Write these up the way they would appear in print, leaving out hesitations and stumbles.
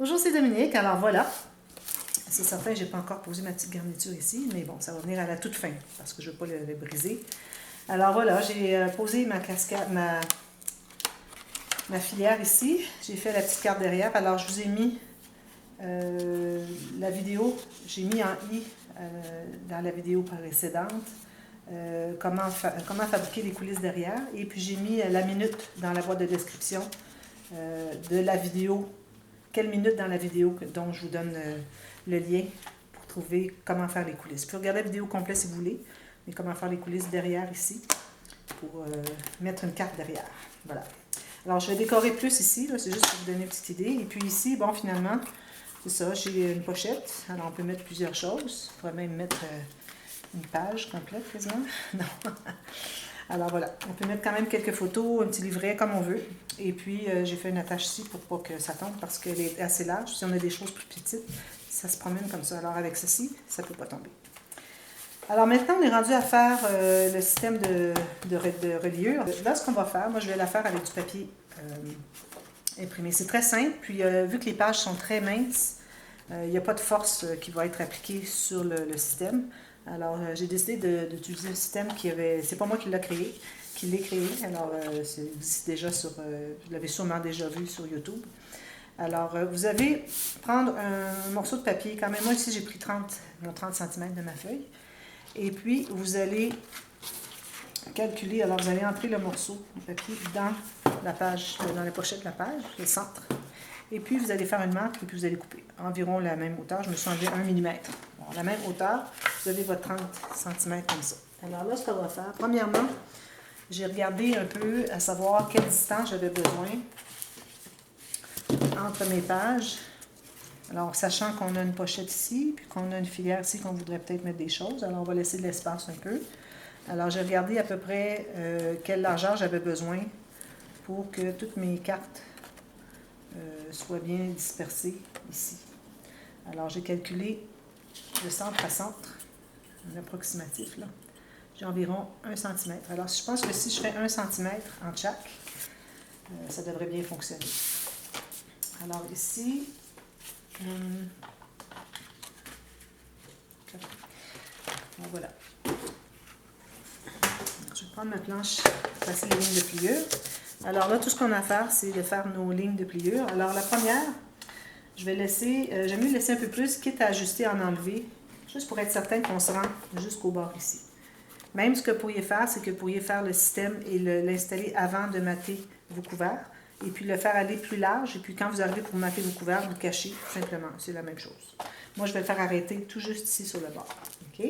Bonjour, c'est Dominique. Alors voilà, c'est certain, je n'ai pas encore posé ma petite garniture ici, mais bon, ça va venir à la toute fin parce que je ne veux pas le briser. Alors voilà, j'ai posé ma cascade, ma filière ici. J'ai fait la petite carte derrière. Alors je vous ai mis la vidéo, j'ai mis en i dans la vidéo précédente comment fabriquer les coulisses derrière. Et puis j'ai mis la minute dans la boîte de description de la vidéo. Quelle minute dans la vidéo dont je vous donne le lien pour trouver comment faire les coulisses. Vous pouvez regarder la vidéo complète si vous voulez, mais comment faire les coulisses derrière ici pour mettre une carte derrière. Voilà. Alors, je vais décorer plus ici, c'est juste pour vous donner une petite idée. Et puis ici, bon, finalement, c'est ça, j'ai une pochette. Alors, on peut mettre plusieurs choses. On pourrait même mettre une page complète, quasiment. Non. Alors voilà, on peut mettre quand même quelques photos, un petit livret, comme on veut. Et puis, j'ai fait une attache ici pour pas que ça tombe parce qu'elle est assez large. Si on a des choses plus petites, ça se promène comme ça. Alors avec ceci, ça ne peut pas tomber. Alors maintenant, on est rendu à faire le système de reliure. Là, ce qu'on va faire, moi je vais la faire avec du papier imprimé. C'est très simple, puis vu que les pages sont très minces, il n'y a pas de force qui va être appliquée sur le système. Alors, j'ai décidé d'utiliser le système qui avait... C'est pas moi qui l'ai créé, Alors, c'est déjà sur... vous l'avez sûrement déjà vu sur YouTube. Alors, vous allez prendre un morceau de papier. Quand même, moi ici, j'ai pris 30 cm de ma feuille. Et puis, vous allez calculer. Alors, vous allez entrer le morceau de papier dans la page, dans la pochette de la page, le centre. Et puis, vous allez faire une marque et puis vous allez couper environ la même hauteur. Je me suis enlevé 1 mm. Bon, la même hauteur, vous avez votre 30 cm comme ça. Alors là, ce qu'on va faire, premièrement, j'ai regardé un peu à savoir quelle distance j'avais besoin entre mes pages. Alors, sachant qu'on a une pochette ici, puis qu'on a une filière ici qu'on voudrait peut-être mettre des choses, alors on va laisser de l'espace un peu. Alors, j'ai regardé à peu près quelle largeur j'avais besoin pour que toutes mes cartes soient bien dispersées ici. Alors, j'ai calculé de centre à centre, un approximatif là. J'ai environ 1 cm. Alors, je pense que si je fais 1 cm en chaque, ça devrait bien fonctionner. Alors ici, voilà. Je vais prendre ma planche, passer les lignes de pliure. Alors là, tout ce qu'on a à faire, c'est de faire nos lignes de pliure. Alors la première, je vais laisser, j'aime mieux laisser un peu plus, quitte à ajuster, en enlever, juste pour être certain qu'on se rend jusqu'au bord ici. Même ce que vous pourriez faire, c'est que vous pourriez faire le système et l'installer avant de mater vos couverts. Et puis le faire aller plus large. Et puis quand vous arrivez pour mater vos couverts, vous le cachez tout simplement. C'est la même chose. Moi, je vais le faire arrêter tout juste ici sur le bord. OK?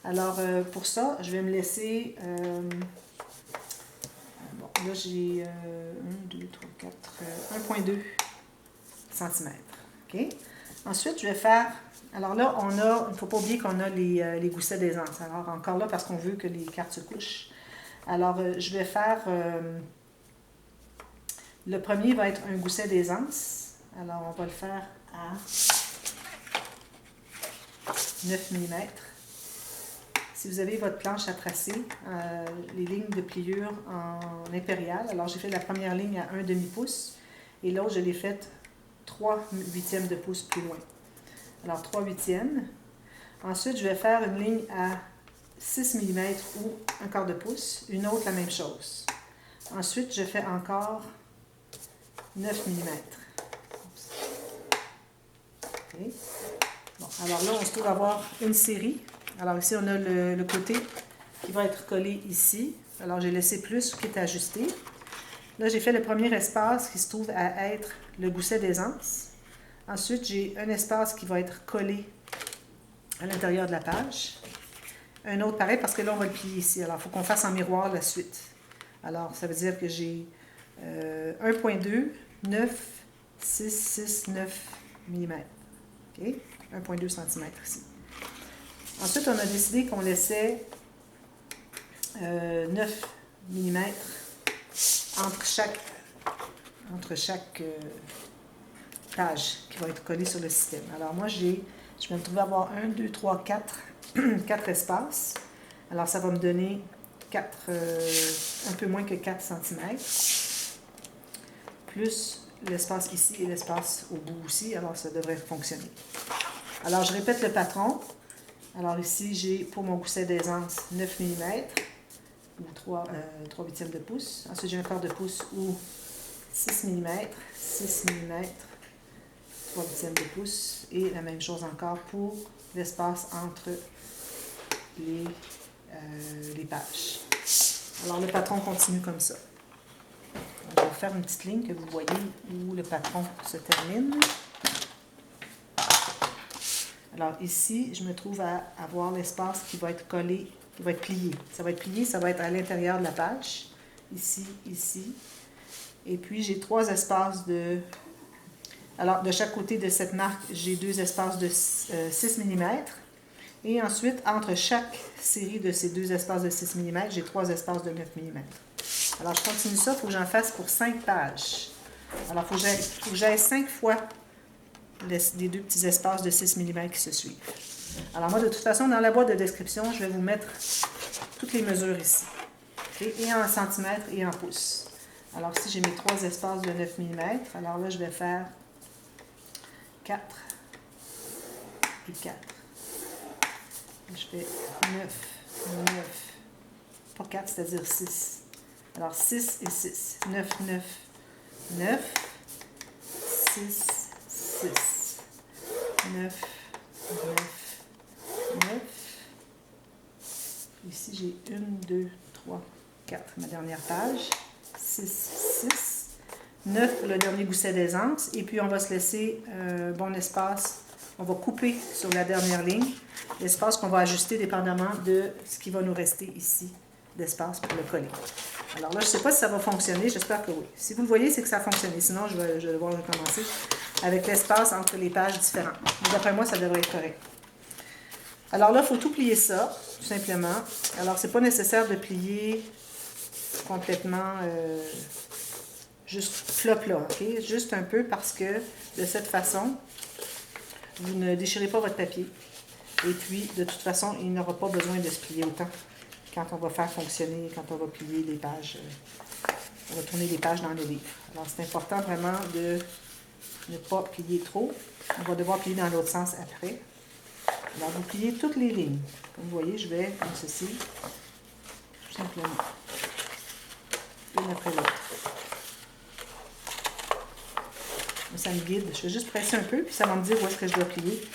Alors, pour ça, je vais me laisser... bon, là, j'ai 1, 2, 3, 4... 1,2 cm. OK? Ensuite, je vais faire... Alors là, il ne faut pas oublier qu'on a les goussets d'aisance. Alors encore là, parce qu'on veut que les cartes se couchent. Alors, je vais faire... le premier va être un gousset d'aisance. Alors, on va le faire à 9 mm. Si vous avez votre planche à tracer, les lignes de pliure en impérial, alors j'ai fait la première ligne à 1 demi-pouce et l'autre, je l'ai faite 3/8 de pouce plus loin. Alors, 3/8. Ensuite, je vais faire une ligne à 6 mm ou 1/4 de pouce. Une autre, la même chose. Ensuite, je fais encore 9 mm. Okay. Bon, alors là, on se trouve avoir une série. Alors ici, on a le côté qui va être collé ici. Alors, j'ai laissé plus, qui est ajusté. Là, j'ai fait le premier espace qui se trouve à être le gousset d'aisance. Ensuite, j'ai un espace qui va être collé à l'intérieur de la page. Un autre pareil, parce que là, on va le plier ici. Alors, il faut qu'on fasse en miroir la suite. Alors, ça veut dire que j'ai 1,2, 9, 6, 6, 9 mm. OK? 1,2 cm ici. Ensuite, on a décidé qu'on laissait 9 mm entre chaque page qui va être collée sur le système. Alors moi, je vais me trouver à avoir 1, 2, 3, 4, 4 espaces. Alors ça va me donner un peu moins que 4 cm, plus l'espace ici et l'espace au bout aussi, alors ça devrait fonctionner. Alors, je répète le patron. Alors ici, j'ai pour mon gousset d'aisance 9 mm ou 3 huitièmes de pouce. Ensuite, j'ai un quart de pouce ou 6 mm, 6 mm, 3 huitièmes de pouce. Et la même chose encore pour l'espace entre les pages. Alors, le patron continue comme ça. On va faire une petite ligne que vous voyez où le patron se termine. Alors ici, je me trouve à avoir l'espace qui va être collé, qui va être plié. Ça va être plié, ça va être à l'intérieur de la page. Ici, ici. Et puis, j'ai 3 espaces de... Alors, de chaque côté de cette marque, j'ai 2 espaces de 6 mm. Et ensuite, entre chaque série de ces 2 espaces de 6 mm, j'ai 3 espaces de 9 mm. Alors, je continue ça, il faut que j'en fasse pour 5 pages. Alors, il faut que j'aille 5 fois les 2 petits espaces de 6 mm qui se suivent. Alors, moi, de toute façon, dans la boîte de description, je vais vous mettre toutes les mesures ici. Okay? Et en centimètres et en pouces. Alors, ici, j'ai mes 3 espaces de 9 mm. Alors là, je vais faire 4 et 4. Je fais 9, pas 4, c'est-à-dire 6. Alors, 6 et 6. 9, 9, 9, 6, 6, 9, 9, 9. Ici, j'ai 1, 2, 3, 4, ma dernière page. 6, 6, 9 pour le dernier gousset d'aisance. Et puis, on va se laisser un bon espace. On va couper sur la dernière ligne l'espace qu'on va ajuster dépendamment de ce qui va nous rester ici d'espace pour le coller. Alors là, je ne sais pas si ça va fonctionner, j'espère que oui. Si vous le voyez, c'est que ça a fonctionné. Sinon, je vais devoir recommencer avec l'espace entre les pages différentes. Mais d'après moi, ça devrait être correct. Alors là, il faut tout plier ça, tout simplement. Alors, ce n'est pas nécessaire de plier complètement juste plat, ok? Juste un peu parce que de cette façon, vous ne déchirez pas votre papier. Et puis, de toute façon, il n'aura pas besoin de se plier autant quand on va faire fonctionner, quand on va plier les pages, on va tourner les pages dans le livre. Alors, c'est important vraiment de ne pas plier trop. On va devoir plier dans l'autre sens après. Alors, vous pliez toutes les lignes. Comme vous voyez, je vais comme ceci, tout simplement, une après l'autre. Ça me guide. Je vais juste presser un peu, puis ça va me dire où est-ce que je dois plier.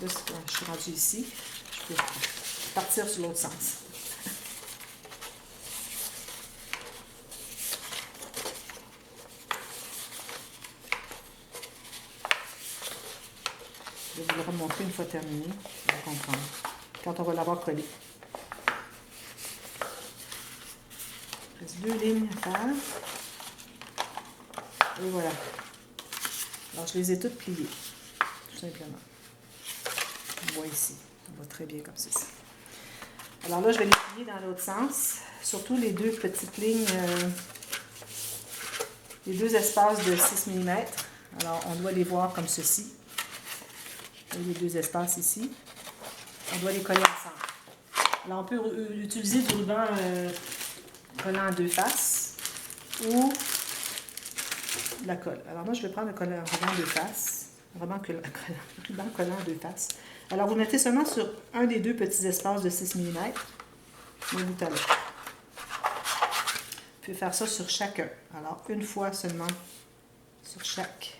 Là, je suis rendue ici. Je peux partir sur l'autre sens. Je vais vous le remontrer une fois terminé. Vous allez comprendre. Quand on va l'avoir collé. Il reste 2 lignes à faire. Et voilà. Alors, je les ai toutes pliées. Tout simplement. On voit ici. On voit très bien comme ceci. Alors là, je vais les plier dans l'autre sens. Surtout les 2 petites lignes, les 2 espaces de 6 mm. Alors, on doit les voir comme ceci. Les 2 espaces ici. On doit les coller ensemble. Alors, on peut utiliser du ruban collant en 2 faces ou de la colle. Alors, moi, je vais prendre un ruban 2 faces. Un ruban collant en 2 faces. Alors, vous mettez seulement sur un des 2 petits espaces de 6 mm. Le bout à l'autre. Vous pouvez faire ça sur chacun. Alors, une fois seulement sur chaque.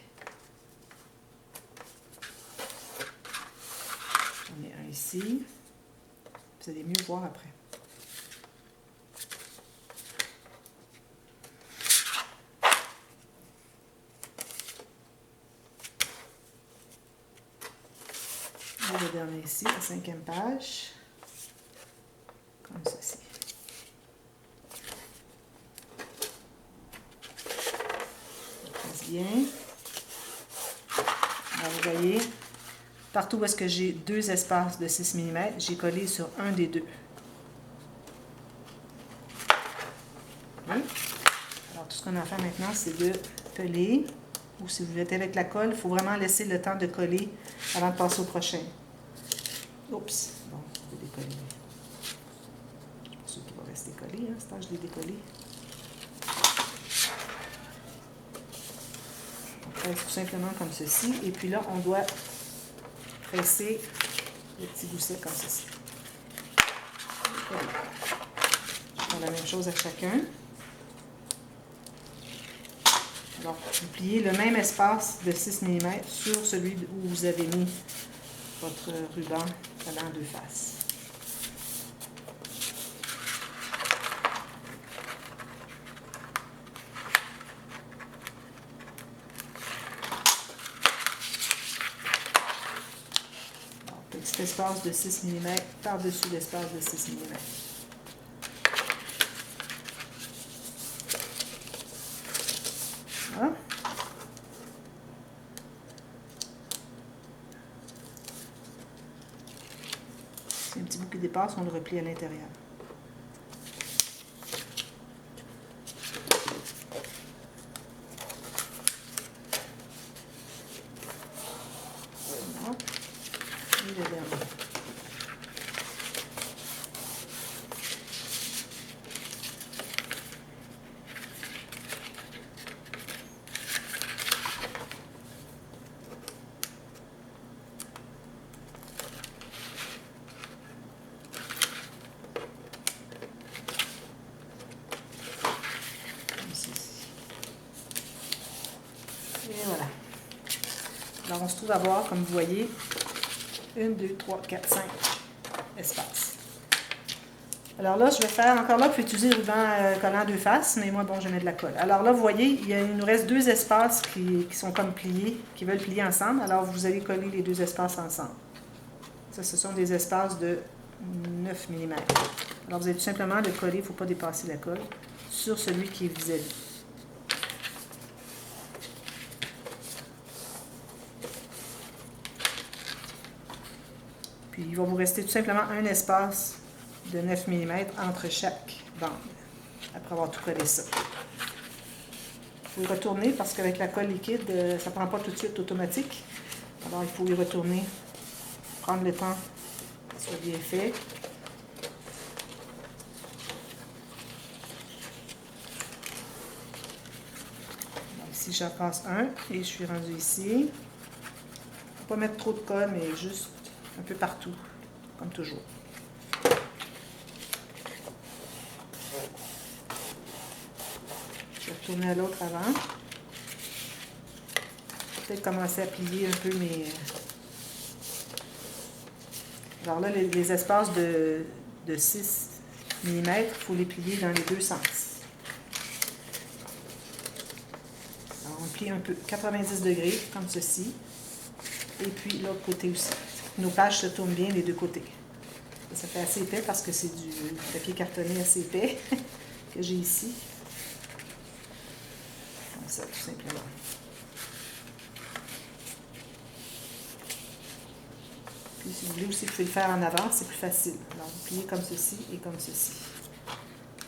J'en ai un ici. Vous allez mieux voir après. Et le dernier ici, la 5e page. Comme ceci. Je passe bien. Alors, vous voyez, partout où est-ce que j'ai 2 espaces de 6 mm, j'ai collé sur un des 2. Oui. Alors, tout ce qu'on a à faire maintenant, c'est de coller. Ou si vous êtes avec la colle, il faut vraiment laisser le temps de coller avant de passer au prochain. Oups! Bon, je vais décoller. Je ne suis pas sûr qu'il va rester décoller, hein, c'est temps que je l'ai décollé. On presse tout simplement comme ceci. Et puis là, on doit presser le petit gousset comme ceci. Voilà. Je fais la même chose à chacun. Alors, vous pliez le même espace de 6 mm sur celui où vous avez mis votre ruban collant deux faces. Alors, petit espace de 6 mm par-dessus l'espace de 6 mm. Voilà. C'est un petit bout qui dépasse, on le replie à l'intérieur. Voilà. Et le dernier. Et voilà. Alors, on se trouve à avoir, comme vous voyez, 1, 2, 3, 4, 5 espaces. Alors là, je vais faire, encore là, vous pouvez utiliser le ruban collant deux faces, mais moi, bon, je mets de la colle. Alors là, vous voyez, il nous reste deux espaces qui sont comme pliés, qui veulent plier ensemble. Alors, vous allez coller les deux espaces ensemble. Ça, ce sont des espaces de 9 mm. Alors, vous allez tout simplement le coller, il ne faut pas dépasser la colle, sur celui qui est vis-à-vis. Puis, il va vous rester tout simplement un espace de 9 mm entre chaque bande, après avoir tout collé ça. Il faut y retourner parce qu'avec la colle liquide, ça ne prend pas tout de suite automatique. Alors, il faut y retourner, prendre le temps que ce soit bien fait. Alors, ici, j'en passe un et je suis rendue ici. Il ne faut pas mettre trop de colle, mais juste un peu partout, comme toujours. Je vais retourner à l'autre avant. Peut-être commencer à plier un peu mes... Alors là, les espaces de 6 mm, il faut les plier dans les deux sens. Alors on plie un peu 90 degrés, comme ceci. Et puis l'autre côté aussi. Nos pages se tournent bien les deux côtés. Ça fait assez épais parce que c'est du papier cartonné assez épais que j'ai ici. Comme ça, tout simplement. Puis si vous voulez aussi, vous pouvez le faire en avant, c'est plus facile. Alors, vous pliez comme ceci et comme ceci.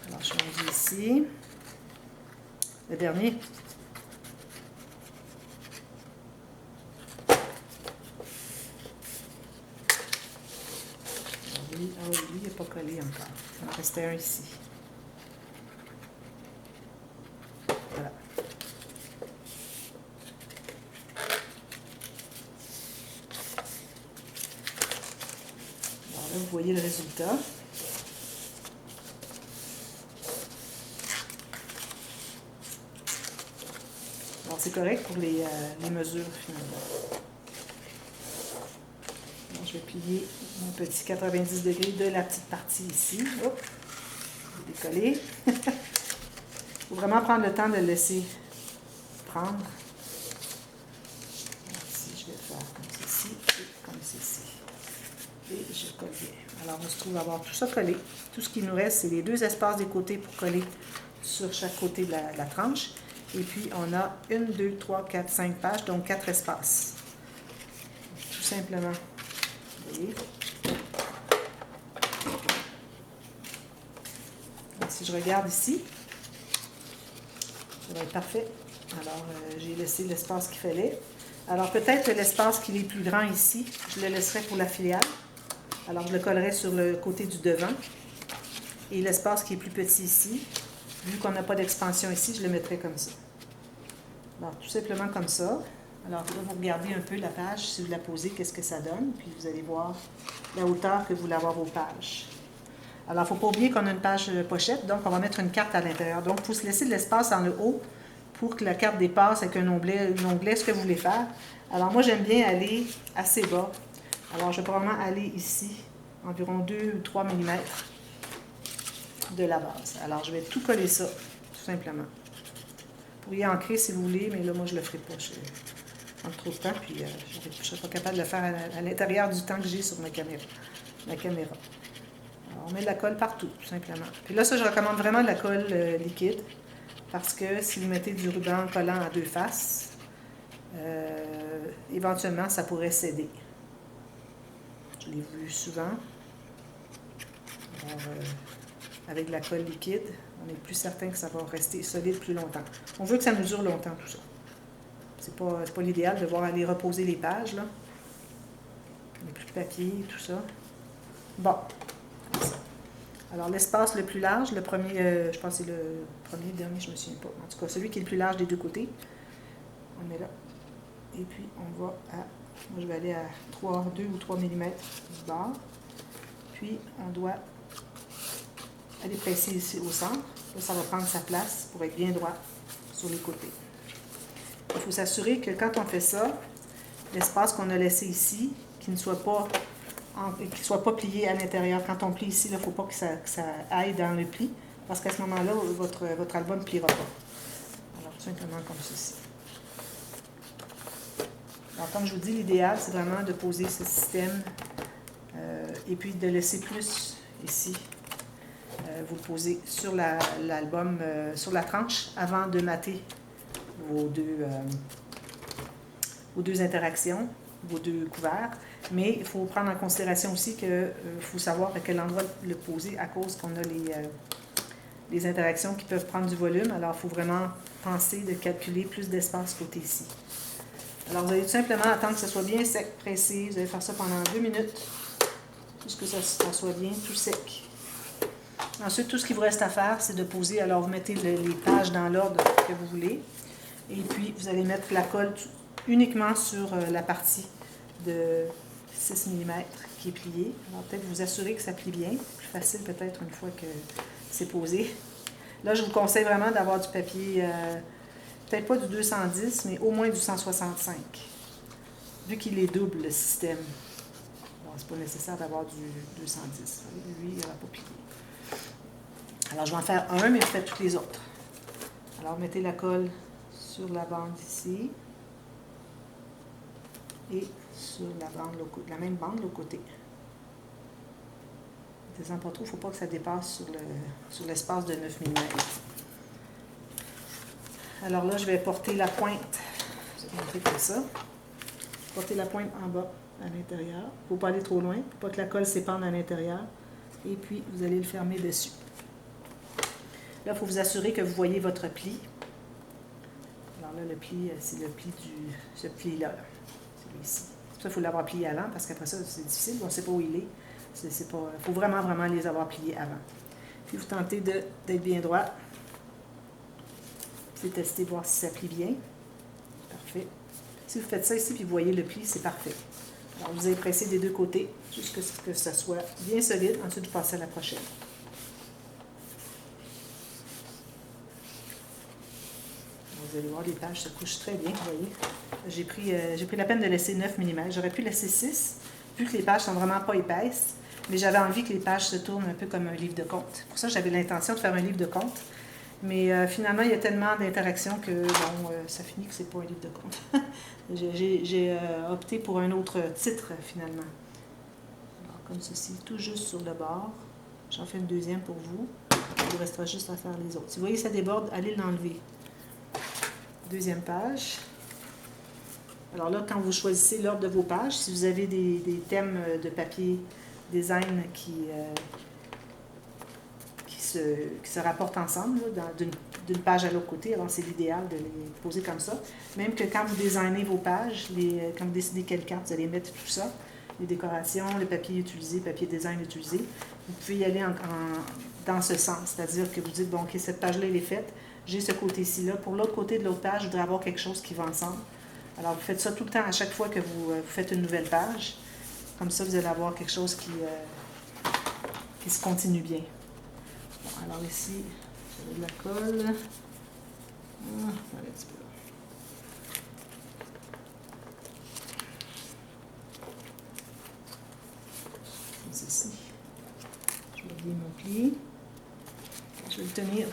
Alors, je suis rendue ici. Le dernier. Ah oui, lui, il n'est pas collé encore. Il en restait un ici. Voilà. Alors là, vous voyez le résultat. Alors, c'est correct pour les mesures, finalement. Alors, je vais plier mon petit 90 degrés de la petite partie ici. Hop, je vais décoller. Il faut vraiment prendre le temps de le laisser prendre. Alors, ici, je vais faire comme ceci et comme ceci. Et je colle bien. Alors, on se trouve à avoir tout ça collé. Tout ce qui nous reste, c'est les deux espaces des côtés pour coller sur chaque côté de la tranche. Et puis, on a 1, 2, 3, 4, 5 pages, donc 4 espaces. Tout simplement. Vous voyez? Donc, si je regarde ici, ça va être parfait. Alors, j'ai laissé l'espace qu'il fallait. Alors, peut-être l'espace qui est plus grand ici, je le laisserai pour la filiale. Alors, je le collerai sur le côté du devant. Et l'espace qui est plus petit ici, vu qu'on n'a pas d'expansion ici, je le mettrai comme ça. Alors, tout simplement comme ça. Alors, là, vous regardez un peu la page, si vous la posez, qu'est-ce que ça donne, puis vous allez voir la hauteur que vous voulez avoir vos pages. Alors, il ne faut pas oublier qu'on a une page pochette, donc on va mettre une carte à l'intérieur. Donc, il faut se laisser de l'espace en le haut pour que la carte dépasse avec un onglet ce que vous voulez faire. Alors, moi, j'aime bien aller assez bas. Alors, je vais probablement aller ici, environ 2 ou 3 mm de la base. Alors, je vais tout coller ça, tout simplement. Vous pourriez ancrer si vous voulez, mais là, moi, je ne le ferai pas. Je prends trop de temps, puis je ne serai pas capable de le faire à l'intérieur du temps que j'ai sur ma caméra. Alors, on met de la colle partout, tout simplement. Puis là, ça, je recommande vraiment de la colle liquide, parce que si vous mettez du ruban collant à deux faces, éventuellement, ça pourrait céder. Je l'ai vu souvent. Alors, avec de la colle liquide, on est plus certain que ça va rester solide plus longtemps. On veut que ça nous dure longtemps, tout ça. C'est pas l'idéal de devoir aller reposer les pages, là. Il n'y a plus de papier, tout ça. Bon, comme ça. Alors, l'espace le plus large, le premier, je pense que c'est le premier, le dernier, je ne me souviens pas. En tout cas, celui qui est le plus large des deux côtés, on met là. Et puis, on va à, moi je vais aller à 2 ou 3 mm du bord. Puis, on doit aller presser ici au centre. Là, ça va prendre sa place pour être bien droit sur les côtés. Il faut s'assurer que quand on fait ça, l'espace qu'on a laissé ici, qu'il ne soit pas, plié à l'intérieur. Quand on plie ici, il ne faut pas que ça aille dans le pli, parce qu'à ce moment-là, votre album ne pliera pas. Alors, tout simplement comme ceci. Alors, comme je vous dis, l'idéal, c'est vraiment de poser ce système et puis de laisser plus ici. Vous le posez sur l'album, sur la tranche, avant de mater vos deux interactions, vos deux couverts. Mais il faut prendre en considération aussi qu'il faut savoir à quel endroit le poser à cause qu'on a les interactions qui peuvent prendre du volume. Alors, il faut vraiment penser de calculer plus d'espace côté ici. Alors, vous allez tout simplement attendre que ce soit bien sec, pressé. Vous allez faire ça pendant 2 minutes, jusqu'à ce que ça soit bien tout sec. Ensuite, tout ce qu'il vous reste à faire, c'est de poser. Alors, vous mettez les pages dans l'ordre que vous voulez. Et puis, vous allez mettre la colle uniquement sur la partie de 6 mm qui est pliée. Alors, peut-être vous assurer que ça plie bien. Plus facile peut-être une fois que c'est posé. Là, je vous conseille vraiment d'avoir du papier, peut-être pas du 210, mais au moins du 165. Vu qu'il est double, le système. Alors, c'est pas nécessaire d'avoir du 210. Lui, il n'aura pas plié. Alors, je vais en faire un, mais vous faites tous les autres. Alors, mettez la colle sur la bande ici et sur la même bande de l'autre côté. Ne descendez pas trop, il ne faut pas que ça dépasse sur l'espace de 9 mm. Alors là, je vais porter la pointe. Je vais montrer comme ça. Porter la pointe en bas à l'intérieur. Il ne faut pas aller trop loin, pour pas que la colle s'épande à l'intérieur. Et puis, vous allez le fermer dessus. Là, il faut vous assurer que vous voyez votre pli. Alors là, le pli, c'est le pli ce pli-là. Celui-ci. Ça, il faut l'avoir plié avant, parce qu'après ça, c'est difficile. On ne sait pas où il est. Il faut vraiment, vraiment les avoir pliés avant. Puis, vous tentez d'être bien droit. Puis, testez, voir si ça plie bien. Parfait. Si vous faites ça ici, puis vous voyez le pli, c'est parfait. Alors, vous allez presser des deux côtés, jusqu'à ce que ça soit bien solide. Ensuite, vous passez à la prochaine. Vous allez voir, les pages se couchent très bien, vous voyez. J'ai pris la peine de laisser 9 mm. J'aurais pu laisser 6, vu que les pages sont vraiment pas épaisses, mais j'avais envie que les pages se tournent un peu comme un livre de contes. Pour ça, j'avais l'intention de faire un livre de contes. Mais finalement, il y a tellement d'interactions que ça finit que c'est pas un livre de contes. J'ai opté pour un autre titre, finalement. Alors, comme ceci, tout juste sur le bord. J'en fais une deuxième pour vous. Il vous restera juste à faire les autres. Si vous voyez, ça déborde, allez l'enlever. Deuxième page. Alors là, quand vous choisissez l'ordre de vos pages, si vous avez des thèmes de papier design qui se rapportent ensemble d'une page à l'autre côté, alors c'est l'idéal de les poser comme ça. Même que quand vous designez vos pages, quand vous décidez quelle carte vous allez mettre tout ça, les décorations, le papier utilisé, papier design utilisé, vous pouvez y aller dans ce sens. C'est-à-dire que vous dites, bon, OK, cette page-là, elle est faite. J'ai ce côté-ci là. Pour l'autre côté de l'autre page, je voudrais avoir quelque chose qui va ensemble. Alors, vous faites ça tout le temps à chaque fois que vous faites une nouvelle page. Comme ça, vous allez avoir quelque chose qui se continue bien. Bon, alors ici, j'ai de la colle. Un petit peu. Comme ceci. Je vais lier mon pli. Je vais le tenir.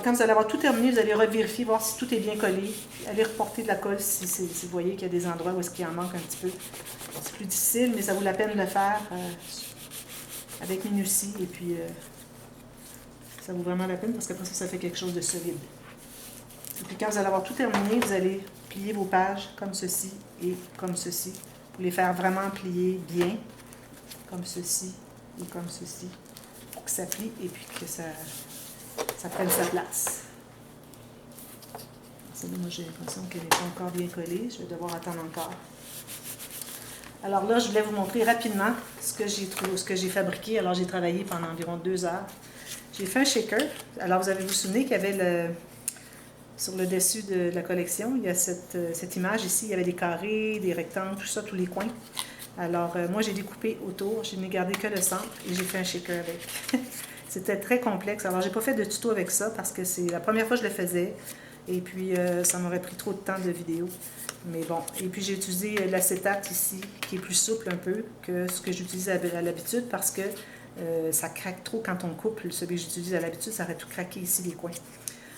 Quand vous allez avoir tout terminé, vous allez revérifier, voir si tout est bien collé. Allez reporter de la colle si vous voyez qu'il y a des endroits où est-ce qu'il en manque un petit peu. C'est plus difficile, mais ça vaut la peine de le faire avec minutie. Et puis, ça vaut vraiment la peine parce qu'après ça fait quelque chose de solide. Et puis, quand vous allez avoir tout terminé, vous allez plier vos pages comme ceci et comme ceci. Vous les faire vraiment plier bien, comme ceci et comme ceci, pour que ça plie et puis que ça prenne sa place. Celle-là, moi, j'ai l'impression qu'elle n'est pas encore bien collée. Je vais devoir attendre encore. Alors là, je voulais vous montrer rapidement ce que j'ai fabriqué. Alors, j'ai travaillé pendant environ 2 heures. J'ai fait un shaker. Alors, vous avez vous souvenez qu'il y avait sur le dessus de la collection, il y a cette image ici. Il y avait des carrés, des rectangles, tout ça, tous les coins. Alors, moi, j'ai découpé autour. Je n'ai gardé que le centre et j'ai fait un shaker avec. C'était très complexe. Alors, j'ai pas fait de tuto avec ça parce que c'est la première fois que je le faisais. Et puis, ça m'aurait pris trop de temps de vidéo. Mais bon. Et puis, j'ai utilisé l'acétate ici, qui est plus souple un peu que ce que j'utilise à l'habitude parce que ça craque trop quand on coupe. Celui que j'utilise à l'habitude, ça aurait tout craqué ici, les coins.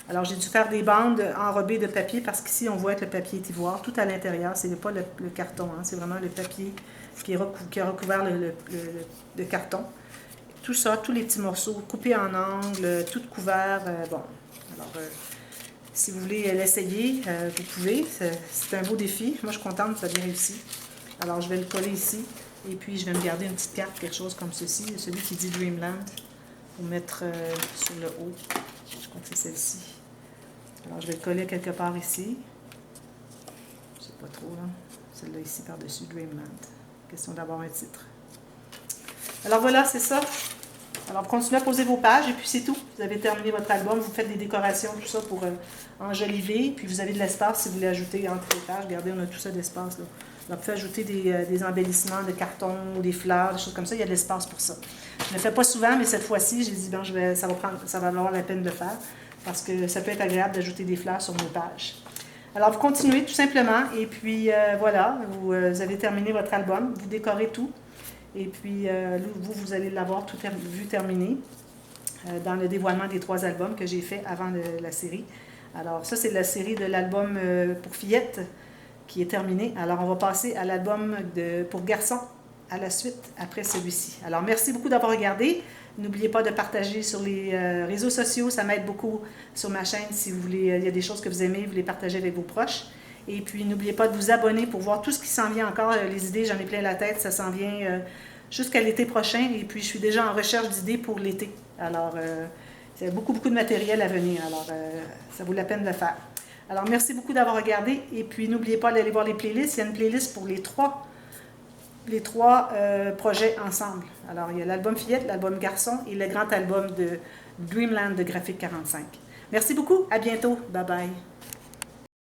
Alors, j'ai dû faire des bandes enrobées de papier parce qu'ici, on voit que le papier est ivoire. Tout à l'intérieur, ce n'est pas le carton. Hein, c'est vraiment le papier qui a recouvert le carton. Tout ça, tous les petits morceaux coupés en angles, tout couvert. Bon, alors, si vous voulez l'essayer, vous pouvez. C'est un beau défi. Moi, je suis contente, ça a bien réussi. Alors, je vais le coller ici. Et puis, je vais me garder une petite carte, quelque chose comme ceci. Celui qui dit Dreamland, pour mettre sur le haut. Je crois que c'est celle-ci. Alors, je vais le coller quelque part ici. Je ne sais pas trop, là. Celle-là ici, par-dessus Dreamland. Question d'avoir un titre. Alors voilà, c'est ça. Alors, continuez à poser vos pages et puis c'est tout. Vous avez terminé votre album, vous faites des décorations, tout ça pour enjoliver. Puis vous avez de l'espace si vous voulez ajouter entre les pages. Regardez, on a tout ça d'espace. Alors, vous pouvez ajouter des embellissements de carton, des fleurs, des choses comme ça. Il y a de l'espace pour ça. Je ne le fais pas souvent, mais cette fois-ci, j'ai dit, bon, ça va valoir la peine de le faire parce que ça peut être agréable d'ajouter des fleurs sur nos pages. Alors, vous continuez tout simplement et puis voilà, vous avez terminé votre album. Vous décorez tout. Et puis, vous allez l'avoir tout vu terminé dans le dévoilement des 3 albums que j'ai fait avant la série. Alors, ça, c'est la série de l'album pour fillettes qui est terminée. Alors, on va passer à l'album pour garçons à la suite, après celui-ci. Alors, merci beaucoup d'avoir regardé. N'oubliez pas de partager sur les réseaux sociaux. Ça m'aide beaucoup sur ma chaîne. Si vous voulez, il y a des choses que vous aimez, vous les partagez avec vos proches. Et puis, n'oubliez pas de vous abonner pour voir tout ce qui s'en vient encore. Les idées, j'en ai plein la tête. Ça s'en vient jusqu'à l'été prochain. Et puis, je suis déjà en recherche d'idées pour l'été. Alors, il y a beaucoup de matériel à venir. Alors, ça vaut la peine de le faire. Alors, merci beaucoup d'avoir regardé. Et puis, n'oubliez pas d'aller voir les playlists. Il y a une playlist pour les trois projets ensemble. Alors, il y a l'album Fillette, l'album Garçon et le grand album de Dreamland de Graphique 45. Merci beaucoup. À bientôt. Bye bye.